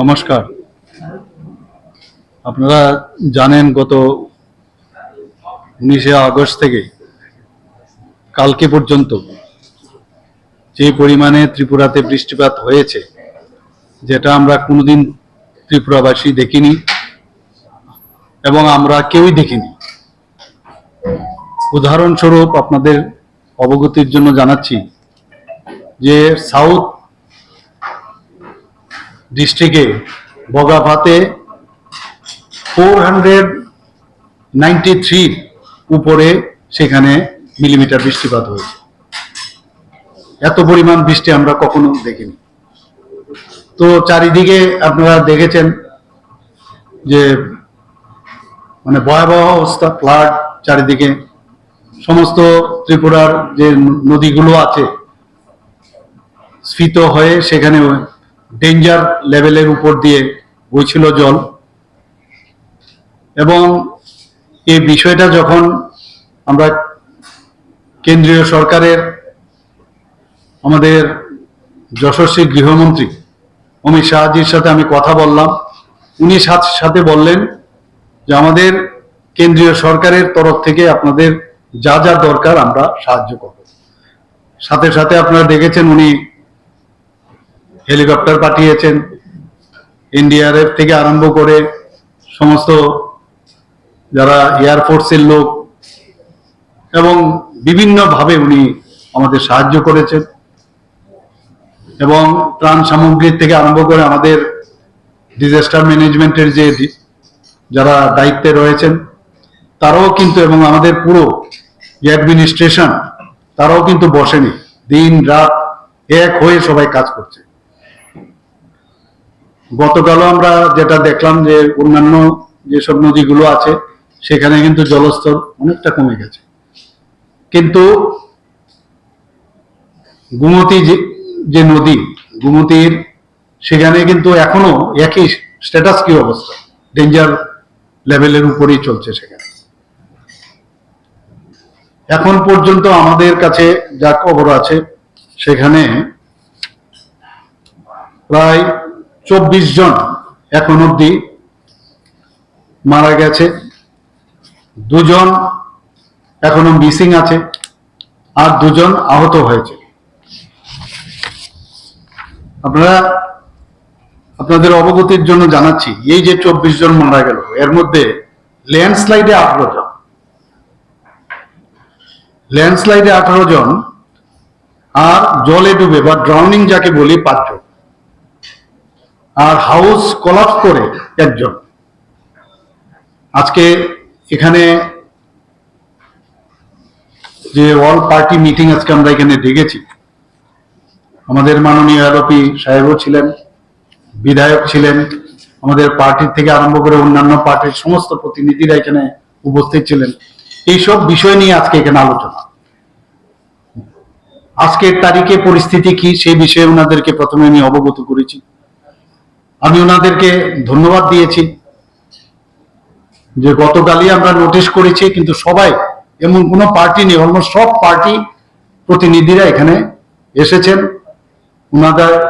নমস্কার। আপনারা জানেন গত 19শে আগস্ট থেকে কালকে পর্যন্ত যে পরিমাণে ত্রিপুরাতে বৃষ্টিপাত হয়েছে, যেটা আমরা কোনোদিন ত্রিপুরাবাসী দেখিনি এবং আমরা কেউই দেখিনি। উদাহরণস্বরূপ আপনাদের অবগতির জন্য জানাচ্ছি যে সাউথ ডিস্ট্রিক্টে বগাভাতে 493 উপরে সেখানে মিলিমিটার বৃষ্টিপাত হয়েছে। এত পরিমাণ বৃষ্টি আমরা কখনো দেখিনি। তো চারিদিকে আপনারা দেখেছেন যে মানে ভয়াবহ অবস্থা, ফ্লাড চারিদিকে। সমস্ত ত্রিপুরার যে নদীগুলো আছে স্ফীত হয়ে সেখানে ডেঞ্জার লেভেলের উপর দিয়ে বইছিল জল। এবং এই বিষয়টা যখন আমরা কেন্দ্রীয় সরকারের আমাদের যশস্বী গৃহমন্ত্রী অমিত শাহজির সাথে আমি কথা বললাম, উনি সাথে বললেন যে আমাদের কেন্দ্রীয় সরকারের তরফ থেকে আপনাদের যা যা দরকার আমরা সাহায্য করব। সাথে সাথে আপনারা দেখেছেন উনি হেলিকপ্টার পাঠিয়েছেন, এনডিআরএফ থেকে আরম্ভ করে সমস্ত যারা এয়ারফোর্সের লোক, এবং বিভিন্নভাবে উনি আমাদের সাহায্য করেছেন। এবং ত্রাণ সামগ্রী থেকে আরম্ভ করে আমাদের ডিজাস্টার ম্যানেজমেন্টের যে যারা দায়িত্বে রয়েছেন তারাও কিন্তু, এবং আমাদের পুরো যে অ্যাডমিনিস্ট্রেশন তারাও কিন্তু বসেনি, দিন রাত এক হয়ে সবাই কাজ করছে। গতকালও আমরা যেটা দেখলাম যে অন্যান্য যেসব নদীগুলো আছে সেখানে কিন্তু জলস্তর অনেকটা কমে গেছে, কিন্তু গোমতী যে নদী, গোমতীর সেখানে কিন্তু এখনো একই স্ট্যাটাস, কি অবস্থা, ডেঞ্জার লেভেলের উপরেই চলছে। সেখানে এখন পর্যন্ত আমাদের কাছে যা খবর আছে সেখানে প্রায় 24 জন এখন অব্দি মারা গেছে, 2 জন এখনো মিসিং আছে, আর 2 জন আহত হয়েছে। আপনাদের অবগতির জন্য জানাচ্ছি, এই যে 24 জন মারা গেল এর মধ্যে ল্যান্ডস্লাইডে 18 জন, ল্যান্ডস্লাইডে 18 জন, আর জলে ডুবে বা ড্রাউনিং যাকে বলি 5 জন, আর হাউস কলাপস করে 1 জন। আজকে এখানে যে অল পার্টি মিটিং আজকে আমরা এখানে দেখেছি, আমাদের মাননীয় এলওপি সাহেবও ছিলেন, বিধায়ক ছিলেন, আমাদের পার্টির থেকে আরম্ভ করে অন্যান্য পার্টির সমস্ত প্রতিনিধিরা এখানে উপস্থিত ছিলেন। এইসব বিষয় নিয়ে আজকে এখানে আলোচনা। আজকের তারিখে পরিস্থিতি কি সেই বিষয়ে ওনাদেরকে প্রথমে আমি অবগত করেছি। আমি ওনাদেরকে ধন্যবাদ দিয়েছি যে গতকালই আমরা নোটিশ করেছি, কিন্তু সবাই, এমন কোনো পার্টি নেই, অলমোস্ট সব পার্টি প্রতিনিধিরা এখানে এসেছেন।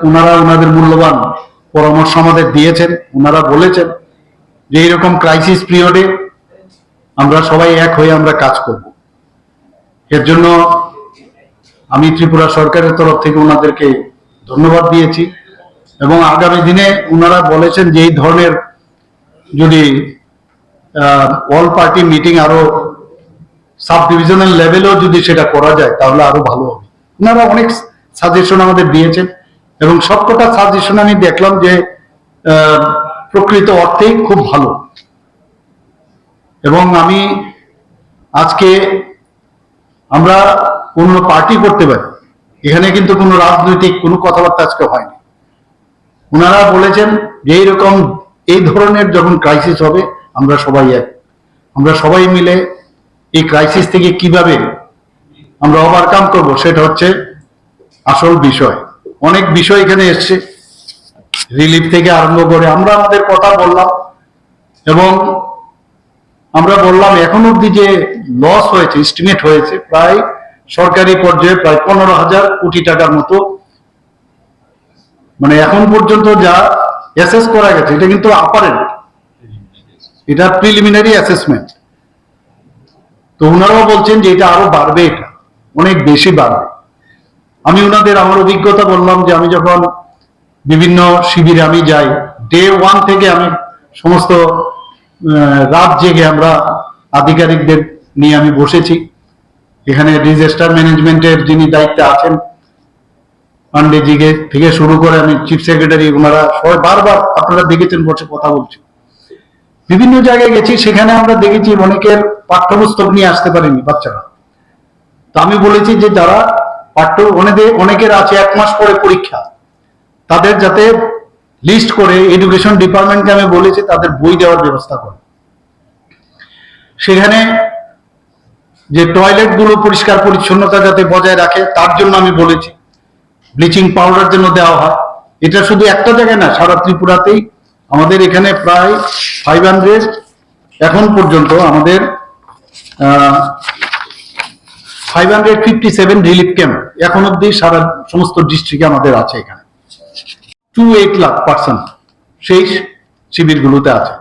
ওনারা ওনাদের মূল্যবান পরামর্শ আমাদের দিয়েছেন। ওনারা বলেছেন যে এইরকম ক্রাইসিস পিরিয়ডে আমরা সবাই এক হয়ে আমরা কাজ করব। এর জন্য আমি ত্রিপুরা সরকারের তরফ থেকে ওনাদেরকে ধন্যবাদ দিয়েছি। এবং আগামী দিনে ওনারা বলেছেন যে এই ধরনের যদি অল পার্টি মিটিং আরো সাব ডিভিশনাল লেভেলেও যদি সেটা করা যায় তাহলে আরো ভালো হবে। ওনারা অনেক সাজেশন আমাদের দিয়েছেন, এবং সবকটা সাজেশন আমি দেখলাম যে প্রকৃত অর্থেই খুব ভালো। এবং আমি আজকে আমরা কোনো পার্টি করতে পারি, এখানে কিন্তু কোনো রাজনৈতিক কোনো কথাবার্তা আজকে হয়নি। ওনারা বলেছেন যে এইরকম এই ধরনের যখন ক্রাইসিস হবে আমরা সবাই এক, আমরা সবাই মিলে এই ক্রাইসিস থেকে কিভাবে আমরা ওভারকাম করব সেটা হচ্ছে আসল বিষয়। অনেক বিষয় এখানে এসছে, রিলিফ থেকে আরম্ভ করে আমরা আমাদের কথা বললাম, এবং আমরা বললাম এখন অব্দি যে লস হয়েছে, এস্টিমেট হয়েছে প্রায় সরকারি পর্যায়ে প্রায় 15,000 কোটি টাকার মতো। মানে এখন পর্যন্ত যা অ্যাসেস করা গেছে, এটা কিন্তু আপারেন্ট, এটা প্রিলিমিনারি অ্যাসেসমেন্ট। তো ওনারাও বলছেন যে এটা আরো বাড়বে, এটা অনেক বেশি বাড়বে। আমি ওনাদের আমার অভিজ্ঞতা বললাম যে আমি যখন বিভিন্ন শিবিরে আমি যাই, ডে 1 থেকে আমি সমস্ত রাত জেগে আমরা আধিকারিকদের নিয়ে আমি বসেছি। এখানে ডিজাস্টার ম্যানেজমেন্টের যিনি দায়িত্বে আছেন পান্ডেজি থেকে শুরু করে আমি চিফ সেক্রেটারি, ওনারা সবাই বারবার আপনারা দেখেছেন বসে কথা বলছি। বিভিন্ন জায়গায় গেছি, সেখানে আমরা দেখেছি অনেকের পাঠ্যপুস্তক নিয়ে আসতে পারেনি বাচ্চারা। তো আমি বলেছি যে যারা অনেকের আছে 1 মাস পরে পরীক্ষা, তাদের যাতে লিস্ট করে এডুকেশন ডিপার্টমেন্টকে আমি বলেছি তাদের বই দেওয়ার ব্যবস্থা করে। সেখানে যে টয়লেট গুলো পরিষ্কার পরিচ্ছন্নতা যাতে বজায় রাখে তার জন্য আমি বলেছি ব্লিচিং পাউডার যেন দেওয়া হয়। এটা শুধু একটা জায়গায় না, সারা ত্রিপুরাতেই আমাদের এখানে প্রায় 500 এখন পর্যন্ত আমাদের 557 রিলিফ ক্যাম্প এখন অব্দি সারা সমস্ত ডিস্ট্রিক্টে আমাদের আছে। এখানে 2.8 লাখ পার্সন সেই শিবিরগুলোতে আছে।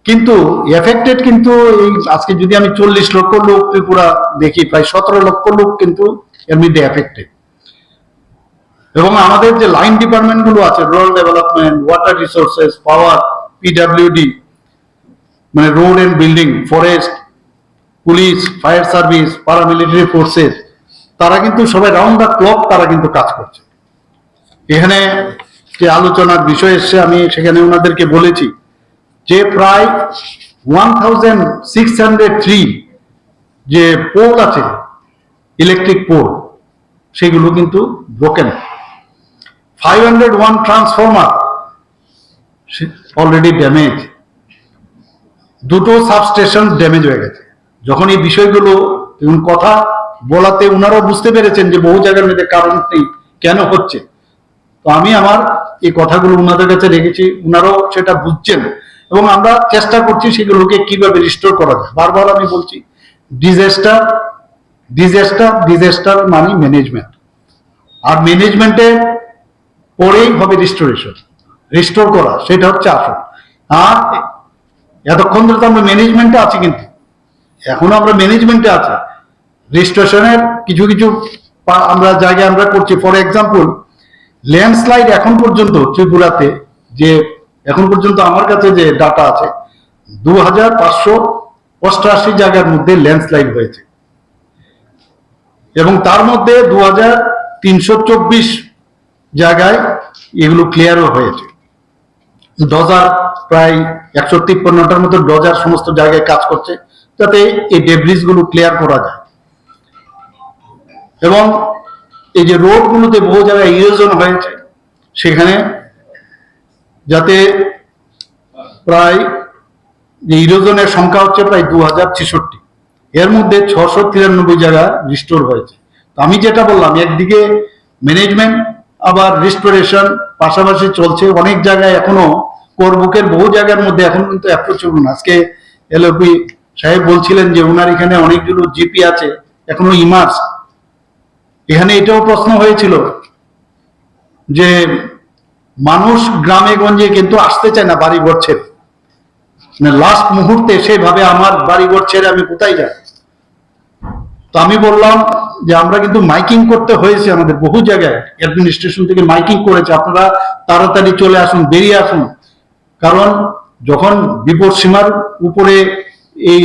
কিন্তু এফেক্টেড কিন্তু এই আজকে যদি আমি 40 লক্ষ লোক ত্রিপুরা দেখি, প্রায় 17 লক্ষ লোক কিন্তু এর মধ্যে এফেক্টেড। এবং আমাদের যে লাইন ডিপার্টমেন্ট গুলো আছে, rural development, water resources, power, PWD, মানে road and building, forest, police, fire service, paramilitary forces, তারা কিন্তু সবাই রাউন্ড দ্য ক্লক তারা কিন্তু কাজ করছে। এখানে যে আলোচনার বিষয় এসছে আমি সেখানে ওনাদেরকে বলেছি যে প্রায় 1603 যে পোল আছে, ইলেকট্রিক পোল, সেগুলো কিন্তু ব্রোকেন। 501 ট্রান্সফরমার অলরেডি ড্যামেজ, 2টো সাবস্টেশন ড্যামেজ হয়ে গেছে। যখন এই বিষয়গুলো কথা বলাতে ওনারাও বুঝতে পেরেছেন যে বহু জায়গার মধ্যে কারণ কেন হচ্ছে। তো আমি আমার এই কথাগুলো ওনাদের কাছে রেখেছি, ওনারাও সেটা বুঝছেন এবং আমরা চেষ্টা করছি সেগুলোকে কিভাবে রিস্টোর করা যায়। বারবার আমি বলছি ডিজাস্টার ডিজাস্টার ডিজাস্টার মানে ম্যানেজমেন্ট, আর ম্যানেজমেন্টের পরেই হবে রিস্টোর করা, সেটা হচ্ছে আসল। আর এতক্ষণ ধরে তো আমরা ম্যানেজমেন্টে আছি, কিন্তু এখনো আমরা ম্যানেজমেন্টে আছি। রেজিস্ট্রেশনের কিছু কিছু আমরা জায়গায় আমরা করছি। ফর এক্সাম্পল ল্যান্ডস্লাইড এখন পর্যন্ত ত্রিপুরাতে যে এখন পর্যন্ত আমার কাছে যে ডাটা আছে 2588 জায়গার মধ্যে ল্যান্ডস্লাইড হয়েছে এবং তার মধ্যে 2324 জায়গায় এগুলো ক্লিয়ারও হয়েছে। ডজার প্রায় 153টার মতো ডজার সমস্ত জায়গায় কাজ করছে যাতে এই ডেব্রিজ গুলো ক্লিয়ার করা যায়। এবং এই যে রোড গুলোতে বহু জায়গায় ইরোশন হয়েছে, সেখানে যাতে প্রায় যে ইরোশনের সংখ্যা হচ্ছে প্রায় 2066, এর মধ্যে 693 জায়গা রিস্টোর হয়েছে। তো আমি যেটা বললাম, একদিকে ম্যানেজমেন্ট আবার রিস্টোরেশন পাশাপাশি চলছে। অনেক জায়গায় এখনো কোরবুকের বহু জায়গার মধ্যে এখন কিন্তু অ্যাপ্রোচেবল না। আজকে এলওপি সাহেব বলছিলেন যে ওনার এখানে অনেকগুলো জিপি আছে এখনো ইমার্স। এখানে এটাও প্রশ্ন হয়েছিল যে মানুষ গ্রামে গঞ্জে কিন্তু আসতে চায় না বাড়ি ঘর ছেড়ে, লাস্ট মুহূর্তে সেভাবে আমার বাড়ি ঘর ছেড়ে আমি কোথায় যাই। তো আমি বললাম যে আমরা কিন্তু মাইকিং করতে হয়েছে, আমাদের বহু জায়গায় অ্যাডমিনিস্ট্রেশন থেকে মাইকিং করেছে, আপনারা তাড়াতাড়ি চলে আসুন, বেরিয়ে আসুন। কারণ যখন বিপদ সীমার উপরে এই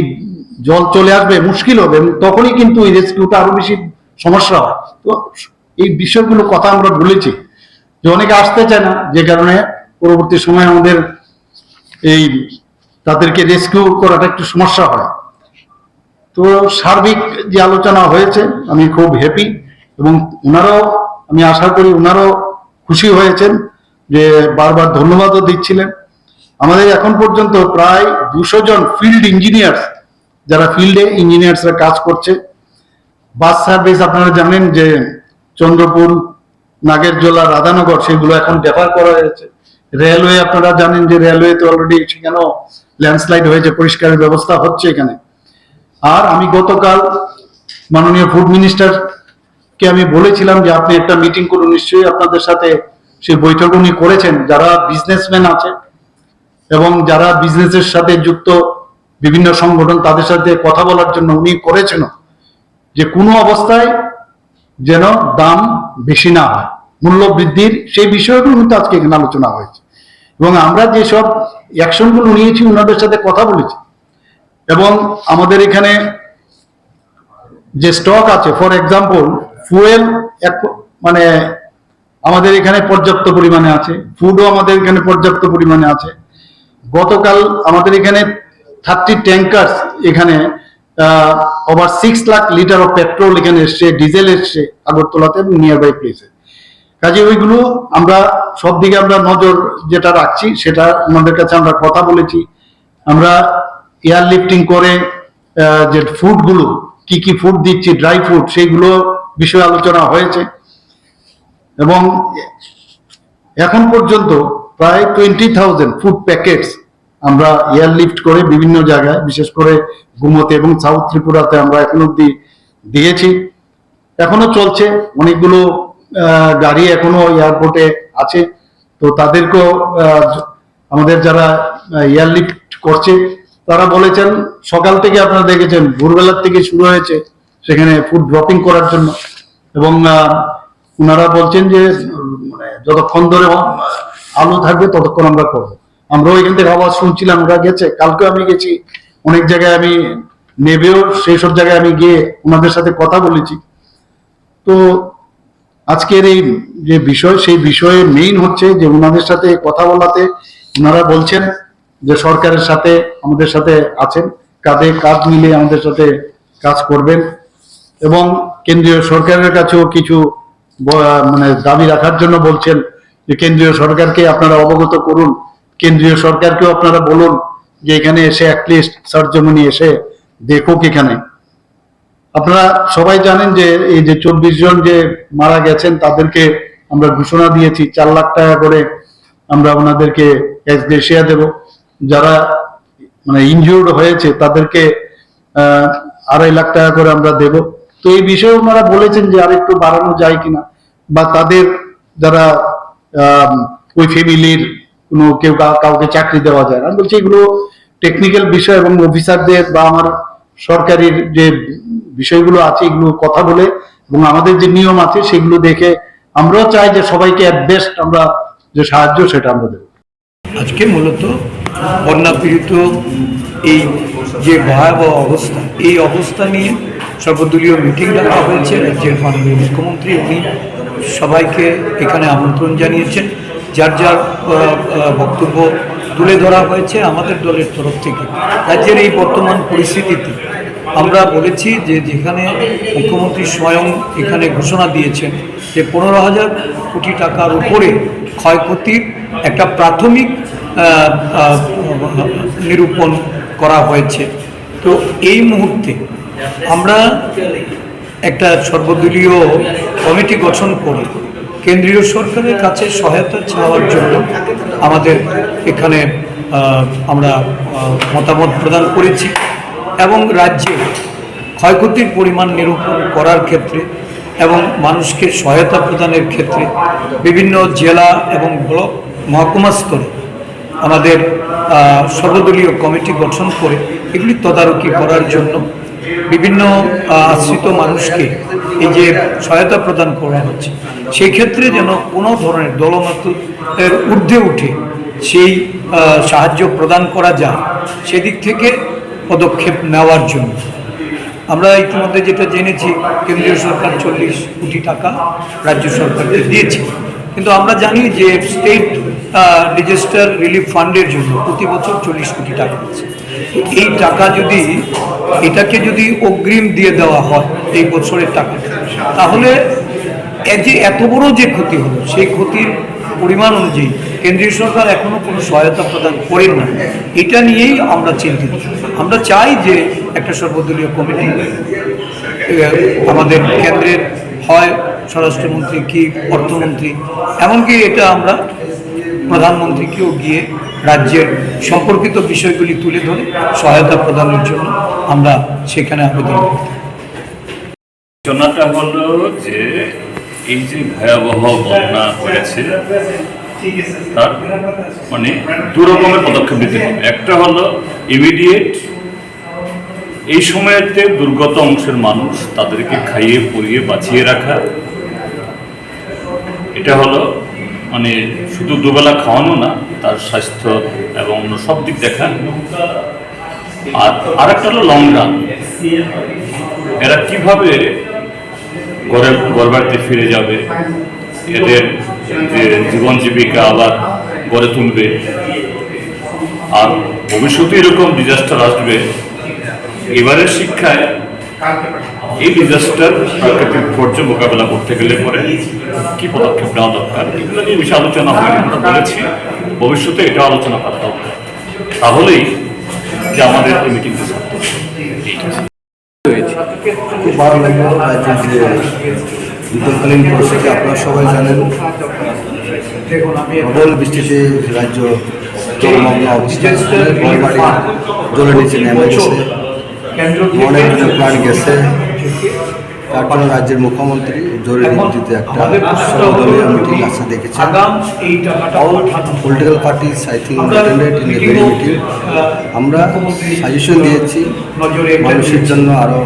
জল চলে আসবে মুশকিল হবে, তখনই কিন্তু এই রেস্কিউটা আরো বেশি সমস্যা হয়। তো এই বিষয়গুলো কথা আমরা বলেছি যে অনেকে আসতে চায় না, যে কারণে পরবর্তী সময় আমাদের এই তাদেরকে রেস্কিউ করাটা একটু সমস্যা হয়। তো সার্বিক যে আলোচনা হয়েছে আমি খুব হ্যাপি এবং ওনারাও, আমি আশা করি ওনারাও খুশি হয়েছেন, যে বারবার ধন্যবাদও দিচ্ছিলেন। আমাদের এখন পর্যন্ত প্রায় 200 জন ফিল্ড ইঞ্জিনিয়ার্স, যারা ফিল্ডে ইঞ্জিনিয়ার্সরা কাজ করছে। বাস সার্ভিস আপনারা জানেন যে চন্দ্রপুর, নাগেরজোলা, রাধানগর সেগুলো এখন ডেফার করা হয়েছে। রেলওয়ে আপনারা জানেন যে রেলওয়েতে অলরেডি সেখানেও ল্যান্ডস্লাইড হয়েছে, পরিষ্কারের ব্যবস্থা হচ্ছে এখানে। আর আমি গতকাল মাননীয় ফুড মিনিস্টারকে আমি বলেছিলাম যে আপনি একটা মিটিং করুন, নিশ্চয়ই আপনাদের সাথে সেই বৈঠক উনি করেছেন। যারা বিজনেসম্যান আছে এবং যারা বিজনেসের সাথে যুক্ত বিভিন্ন সংগঠন, তাদের সাথে কথা বলার জন্য উনি করেছেন যে কোনো অবস্থায় যেন দাম বেশি না হয়, মূল্য বৃদ্ধির সেই বিষয়গুলো কিন্তু আজকে এখানে আলোচনা হয়েছে। এবং আমরা যেসব অ্যাকশনগুলো নিয়েছি ওনাদের সাথে কথা বলেছি, এবং আমাদের এখানে যে স্টক আছে, ফর এক্সাম্পল ফুয়েল মানে আমাদের এখানে পর্যাপ্ত পরিমাণে আছে, ফুডও আমাদের এখানে পর্যাপ্ত পরিমাণে আছে। গতকাল আমাদের এখানে 30 ট্যাঙ্কার্স এখানে over 6 lakh litre of petrol এখানে এসছে, ডিজেল এসছে আগরতলাতে নিয়ার বাই প্লেসে। কাজে ওইগুলো আমরা সব দিকে আমরা নজর যেটা রাখছি, সেটা আমাদের কাছে আমরা কথা বলেছি। আমরা এয়ার লিফটিং করে যে ফুডগুলো কি কি ফুড দিচ্ছি, ড্রাই ফুড, সেইগুলো বিষয়ে আলোচনা হয়েছে। এবং এখন পর্যন্ত প্রায় 20,000 ফুড প্যাকেটস আমরা এয়ারলিফট করে বিভিন্ন জায়গায়, বিশেষ করে গুমতে এবং সাউথ ত্রিপুরাতে আমরা এখন অব্দি দিয়েছি। এখনো চলছে, অনেকগুলো গাড়ি এখনো এয়ারপোর্টে আছে। তো তাদেরকেও আমাদের যারা এয়ারলিফট করছে তারা বলেছেন সকাল থেকে আপনারা দেখেছেন ভোরবেলার থেকে শুরু হয়েছে সেখানে ফুড ড্রপিং করার জন্য। এবং ওনারা বলছেন যে মানে যতক্ষণ ধরে আলো থাকবে ততক্ষণ আমরা করবো। আমরাও এখান থেকে আওয়াজ শুনছিলাম, ওরা গেছে, কালকে আমি গেছি অনেক জায়গায়, আমি নেবেও সেই সব জায়গায় আমি গিয়ে ওনাদের সাথে কথা বলেছি। তো আজকের এই যে বিষয়, সেই বিষয়ে মেইন হচ্ছে যে ওনাদের সাথে কথা বলাতে ওনারা বলছেন যে সরকারের সাথে আমাদের সাথে আছেন, কাঁধে কাঁধ মিলে আমাদের সাথে কাজ করবেন। এবং কেন্দ্রীয় সরকারের কাছেও কিছু মানে দাবি রাখার জন্য বলছেন যে কেন্দ্রীয় সরকারকে আপনারা অবগত করুন, কেন্দ্রীয় সরকারকেও আপনারা বলুন যে এখানে এসে অ্যাটলিস্ট সার্জমনি এসে দেখুক। এখানে আপনারা সবাই জানেন যে এই যে 24 জন যে মারা গেছেন তাদেরকে আমরা ঘোষণা দিয়েছি 4 লাখ টাকা করে আমরা ওনাদেরকে এক্স গ্রেশিয়া দেব। যারা মানে ইনজিউর্ড হয়েছে তাদেরকে 2.5 লাখ টাকা করে আমরা দেব। তো এই বিষয়ে ওনারা বলেছেন যে আর একটু বাড়ানো যায় কিনা, বা তাদের যারা ওই ফ্যামিলির কোনো কেউ কাউকে চাকরি দেওয়া যায়। আমি বলছি এগুলো টেকনিক্যাল বিষয় এবং অফিসারদের বা আমার সরকারের যে বিষয়গুলো আছে এগুলো কথা বলে এবং আমাদের যে নিয়ম আছে সেগুলো দেখে আমরাও চাই যে সবাইকে অ্যাট বেস্ট আমরা যে সাহায্য সেটা আমরা দেব। আজকে মূলত বন্যা পীড়িত এই যে ভয়াবহ অবস্থা, এই অবস্থা নিয়ে সর্বদলীয় মিটিং ডাকা হয়েছে। রাজ্যের মাননীয় মুখ্যমন্ত্রী উনি সবাইকে এখানে আমন্ত্রণ জানিয়েছেন, যার যার বক্তব্য তুলে ধরা হয়েছে আমাদের দলের তরফ থেকে। রাজ্যের এই বর্তমান পরিস্থিতিতে আমরা বলেছি যে যেখানে মুখ্যমন্ত্রী স্বয়ং এখানে ঘোষণা দিয়েছেন যে 15,000 কোটি টাকার উপরে ক্ষয়ক্ষতির একটা প্রাথমিক নিরূপণ করা হয়েছে। তো এই মুহূর্তে আমরা একটা সর্বদলীয় কমিটি গঠন করে কেন্দ্রীয় সরকারের কাছে সহায়তা চাওয়ার জন্য আমাদের এখানে আমরা মতামত প্রদান করেছি। এবং রাজ্যে ক্ষয়ক্ষতির পরিমাণ নিরূপণ করার ক্ষেত্রে এবং মানুষকে সহায়তা প্রদানের ক্ষেত্রে বিভিন্ন জেলা এবং ব্লক মহকুমা স্তরে আমাদের সর্বদলীয় কমিটি গঠন করে এগুলি তদারকি করার জন্য বিভিন্ন আশ্রিত মানুষকে এই যে সহায়তা প্রদান করা হচ্ছে সেই ক্ষেত্রে যেন কোনো ধরনের দলমতের ঊর্ধ্বে উঠে সেই সাহায্য প্রদান করা যায় সেদিক থেকে পদক্ষেপ নেওয়ার জন্য আমরা ইতিমধ্যে যেটা জেনেছি কেন্দ্রীয় সরকার 40 কোটি টাকা রাজ্য সরকারকে দিয়েছে। কিন্তু আমরা জানি যে স্টেট ডিজাস্টার রিলিফ ফান্ডের জন্য প্রতি বছর 40 কোটি টাকা আছে। এই টাকা যদি এটাকে যদি অগ্রিম দিয়ে দেওয়া হয় এই বছরের টাকা, তাহলে যে এত বড় যে ক্ষতি হলো সেই ক্ষতির পরিমাণ অনুযায়ী কেন্দ্রীয় সরকার এখনো কোনো সহায়তা প্রদান করেন না। এটা নিয়েই আমরা চিন্তিত। আমরা চাই যে একটা সর্বদলীয় কমিটি আমাদের কেন্দ্রের হয় স্বরাষ্ট্রমন্ত্রী কি অর্থমন্ত্রী, এমনকি এটা আমরা প্রধানমন্ত্রীকেও গিয়ে রাজ্যের সম্পর্কিত বিষয়গুলি তুলে ধরে সহায়তা প্রদানের জন্য আমরা সেখানে আবেদন করি। ঘটনাটা হলো যে এই যে ভয়াবহ বন্যা হয়েছে তার মানে দু রকমের পদক্ষেপ নিতে হবে। একটা হলো ইমিডিয়েট এই সময়তে দুর্গত অংশের মানুষ তাদেরকে খাইয়ে পরিয়ে বাঁচিয়ে রাখা, এটা হলো মানে শুধু দুবেলা খাওয়ানো না, তার স্বাস্থ্য এবং অন্য সব দিক দেখা। আর আরেকটা হলো লং রান, এরা কিভাবে ঘর বাড়িতে ফিরে যাবে, এদের যে জীবন জীবিকা আবার গড়ে তুলবে। আর ভবিষ্যতে এরকম ডিজাস্টার আসবে, এবারের শিক্ষায় এই ডিজাস্টার প্রাকৃতিক বিপর্যয় মোকাবেলা করতে গেলে পরে কি পদক্ষেপ নেওয়া দরকার, এগুলো নিয়ে বেশি আলোচনা হয়নি। আমরা বলেছি ভবিষ্যতে এটা আলোচনা করা দরকার, তাহলেই যে আমাদের এই মিটিংটা সার্থক হয়েছে। খুব ভালো লাগলো রাজ্যের যে বিতর্ককালীন পরিস্থিতি আপনারা সবাই জানেন, প্রবল বৃষ্টিতে রাজ্য জলমগ্ন অবস্থা, ঘরবাড়ি জলের নিচে নেমে গেছে, অনেকজনের প্রাণ গেছে। তার জন্য রাজ্যের মুখ্যমন্ত্রী জরুরি ভিত্তিতে একটা সর্বদলীয় মিটিং আসতে দেখেছেন। All political parties I think attended in the very meeting. আমরা সাজেশন দিয়েছি মানুষের জন্য আরও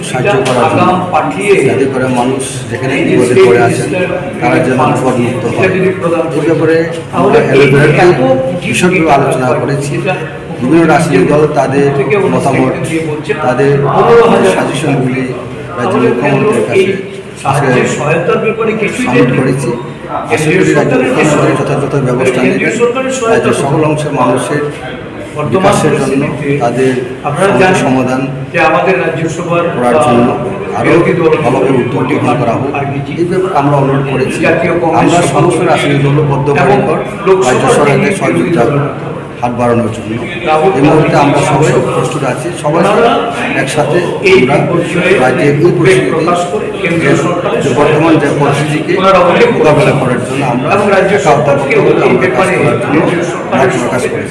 সাহায্য করার জন্য, যাতে করে মানুষ যেখানে বিপদে পড়ে আছেন তারা যেন বিপদমুক্ত হয়। এই ব্যাপারে আমরা এলোভেরাকে বিষয়গুলো আলোচনা করেছি। বিভিন্ন রাজনৈতিক দল তাদের মতামত, তাদের সাজেশনগুলি রাজ্যের মুখ্যমন্ত্রীর কাছে সাবমিট করেছি। আশা করি রাজ্য মুখ্যমন্ত্রী যথাযথ ব্যবস্থা নেবেন, রাজ্যের সকল অংশের মানুষের বিকাশের জন্য, তাদের সমাধান করার জন্য আরও ভালোভাবে উদ্যোগ গ্রহণ করা হোক। এই ব্যাপারে আমরা অনুরোধ করেছি। আমরা সমস্ত রাজনৈতিক দল বদ্ধপরিকর রাজ্য সরকারের সহযোগিতা হাত বাড়ানোর জন্য। এই মুহূর্তে আমরা সবাই প্রস্তুত আছি, সবাই একসাথে আমরা রাজ্যের এই পরিস্থিতি, যে বর্তমান যে পরিস্থিতিকে মোকাবেলা করার জন্য আমরা কাজ করার জন্য প্রকাশ করেছি।